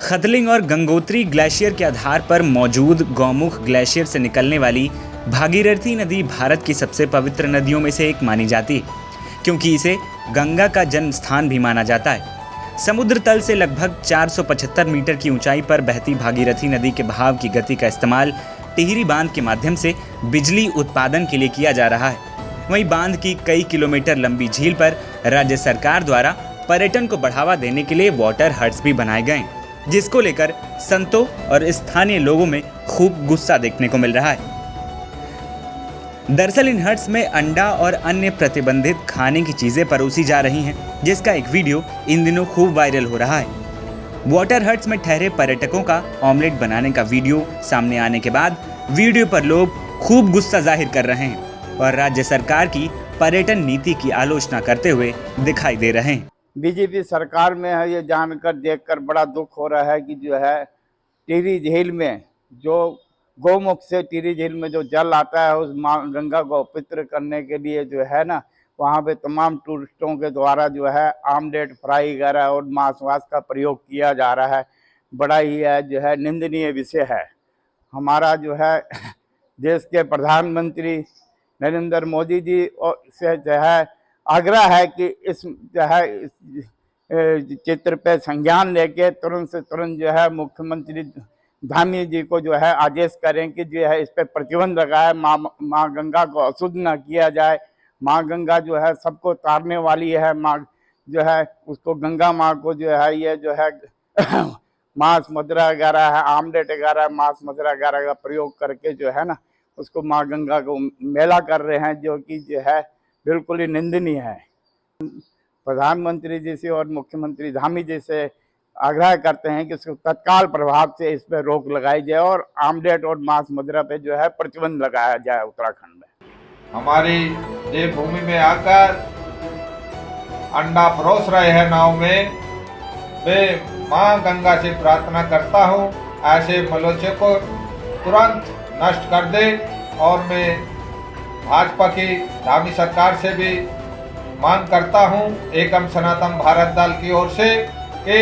खतलिंग और गंगोत्री ग्लेशियर के आधार पर मौजूद गौमुख ग्लेशियर से निकलने वाली भागीरथी नदी भारत की सबसे पवित्र नदियों में से एक मानी जाती है, क्योंकि इसे गंगा का जन्म स्थान भी माना जाता है। समुद्र तल से लगभग 475 मीटर की ऊंचाई पर बहती भागीरथी नदी के बहाव की गति का इस्तेमाल टिहरी बांध के माध्यम से बिजली उत्पादन के लिए किया जा रहा है। वहीं बांध की कई किलोमीटर लंबी झील पर राज्य सरकार द्वारा पर्यटन को बढ़ावा देने के लिए वाटर हट्स भी बनाए गए, जिसको लेकर संतों और स्थानीय लोगों में खूब गुस्सा देखने को मिल रहा है। दरअसल इन हट्स में अंडा और अन्य प्रतिबंधित खाने की चीजें परोसी जा रही हैं, जिसका एक वीडियो इन दिनों खूब वायरल हो रहा है। वाटर हट्स में ठहरे पर्यटकों का ऑमलेट बनाने का वीडियो सामने आने के बाद वीडियो पर लोग खूब गुस्सा जाहिर कर रहे हैं और राज्य सरकार की पर्यटन नीति की आलोचना करते हुए दिखाई दे रहे हैं। बीजेपी सरकार में है, ये जानकर देखकर बड़ा दुख हो रहा है कि जो है टिहरी झील में जो गौमुख से टिहरी झील में जो जल आता है उस माँ गंगा को पवित्र करने के लिए जो है ना, वहाँ पे तमाम टूरिस्टों के द्वारा जो है आमलेट फ्राई वगैरह और मांस वास का प्रयोग किया जा रहा है। बड़ा ही है जो है निंदनीय विषय है। हमारा जो है देश के प्रधानमंत्री नरेंद्र मोदी जी से जो है आग्रह है कि इस जो है इस चित्र पे संज्ञान लेके तुरंत से तुरंत जो है मुख्यमंत्री धामी जी को जो है आदेश करें कि जो है इस पे प्रतिबंध लगाए, माँ गंगा को अशुद्ध न किया जाए। माँ गंगा जो है सबको तारने वाली है। माँ जो है उसको गंगा माँ को जो है ये जो है मांस मदिरा वगैरह है, आमलेट वगैरह मांस मदिरा वगैरह का प्रयोग करके जो है ना उसको माँ गंगा को मेला कर रहे हैं, जो कि जो है बिल्कुल ही निंदनीय है। प्रधानमंत्री जी से और मुख्यमंत्री धामी जी से आग्रह करते हैं कि इसको तत्काल प्रभाव से इस पर रोक लगाई जाए और आमलेट और मांस मदिरा पे जो है प्रतिबंध लगाया जाए। उत्तराखंड में हमारी देवभूमि में आकर अंडा परोस रहे हैं नाव में, मैं माँ गंगा से प्रार्थना करता हूँ ऐसे मलोचे को तुरंत नष्ट कर दे। और मैं भाजपा की धामी सरकार से भी मांग करता हूँ एकम सनातन भारत दल की ओर से कि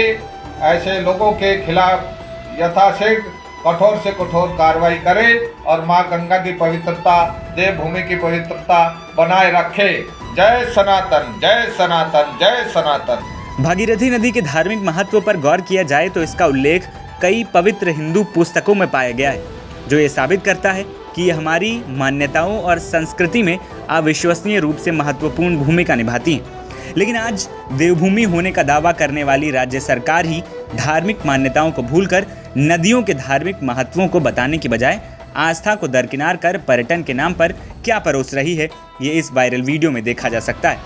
ऐसे लोगों के खिलाफ यथाशीघ्र कठोर से कठोर कार्रवाई करे और मां गंगा की पवित्रता, देवभूमि की पवित्रता बनाए रखे। जय सनातन, जय सनातन, जय सनातन। भागीरथी नदी के धार्मिक महत्व पर गौर किया जाए तो इसका उल्लेख कई पवित्र हिंदू पुस्तकों में पाया गया है, जो ये साबित करता है कि ये हमारी मान्यताओं और संस्कृति में अविश्वसनीय रूप से महत्वपूर्ण भूमिका निभाती हैं। लेकिन आज देवभूमि होने का दावा करने वाली राज्य सरकार ही धार्मिक मान्यताओं को भूलकर नदियों के धार्मिक महत्वों को बताने की बजाय आस्था को दरकिनार कर पर्यटन के नाम पर क्या परोस रही है, ये इस वायरल वीडियो में देखा जा सकता है।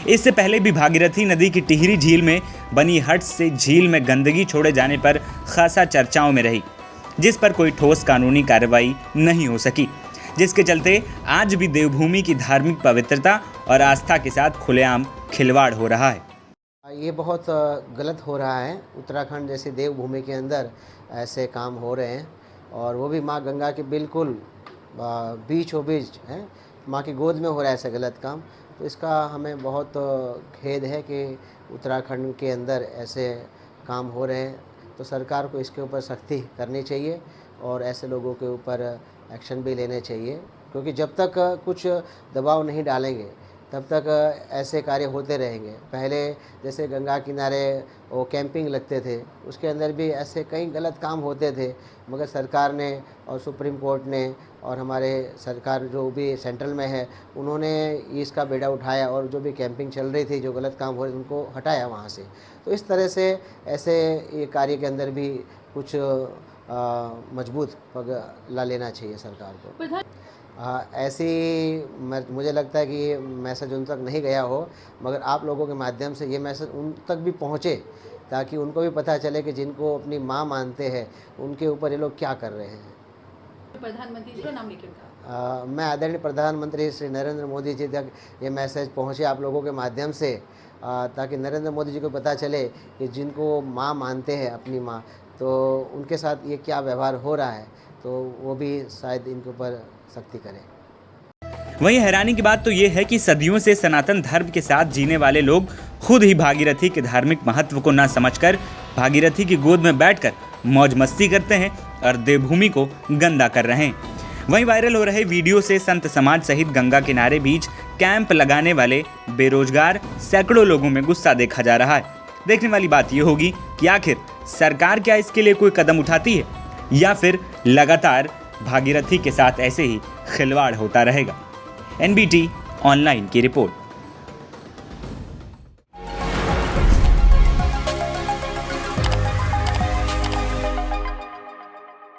इससे पहले भी भागीरथी नदी की टिहरी झील में बनी हट्स से झील में गंदगी छोड़े जाने पर खासा चर्चाओं में रही, जिस पर कोई ठोस कानूनी कार्रवाई नहीं हो सकी, जिसके चलते आज भी देवभूमि की धार्मिक पवित्रता और आस्था के साथ खुलेआम खिलवाड़ हो रहा है। ये बहुत गलत हो रहा है। उत्तराखंड जैसे देवभूमि के अंदर ऐसे काम हो रहे हैं और वो भी माँ गंगा के बिल्कुल बीचों बीच है, माँ की गोद में हो रहा है ऐसा गलत काम। तो इसका हमें बहुत खेद है कि उत्तराखंड के अंदर ऐसे काम हो रहे हैं। तो सरकार को इसके ऊपर सख्ती करनी चाहिए और ऐसे लोगों के ऊपर एक्शन भी लेने चाहिए, क्योंकि जब तक कुछ दबाव नहीं डालेंगे तब तक ऐसे कार्य होते रहेंगे। पहले जैसे गंगा किनारे वो कैंपिंग लगते थे, उसके अंदर भी ऐसे कई गलत काम होते थे, मगर सरकार ने और सुप्रीम कोर्ट ने और हमारे सरकार जो भी सेंट्रल में है उन्होंने इसका बेड़ा उठाया और जो भी कैंपिंग चल रही थी, जो गलत काम हो रहे थे, उनको हटाया वहाँ से। तो इस तरह से ऐसे ये कार्य के अंदर भी कुछ मजबूत पगला लेना चाहिए सरकार को। ऐसी मुझे लगता है कि ये मैसेज उन तक नहीं गया हो, मगर आप लोगों के माध्यम से ये मैसेज उन तक भी पहुँचे ताकि उनको भी पता चले कि जिनको अपनी माँ मानते हैं उनके ऊपर ये लोग क्या कर रहे हैं। प्रधानमंत्री जी का नाम लेकर कहा। मैं आदरणीय प्रधानमंत्री श्री नरेंद्र मोदी जी तक ये मैसेज पहुँचे आप लोगों के माध्यम से, ताकि नरेंद्र मोदी जी को पता चले कि जिनको माँ मानते हैं अपनी माँ, तो उनके साथ ये क्या व्यवहार हो रहा है, तो वो भी शायद इनके ऊपर सख्ती करें। वहीं हैरानी की बात तो ये है कि सदियों से सनातन धर्म के साथ जीने वाले लोग खुद ही भागीरथी के धार्मिक महत्व को न समझकर भागीरथी की गोद में बैठकर मौज मस्ती करते हैं और देवभूमि को गंदा कर रहे हैं। वहीं वायरल हो रहे वीडियो से संत समाज सहित गंगा किनारे बीच कैंप लगाने वाले बेरोजगार सैकड़ों लोगों में गुस्सा देखा जा रहा है। देखने वाली बात यह होगी कि आखिर सरकार क्या इसके लिए कोई कदम उठाती है या फिर लगातार भागीरथी के साथ ऐसे ही खिलवाड़ होता रहेगा। NBT ऑनलाइन की रिपोर्ट।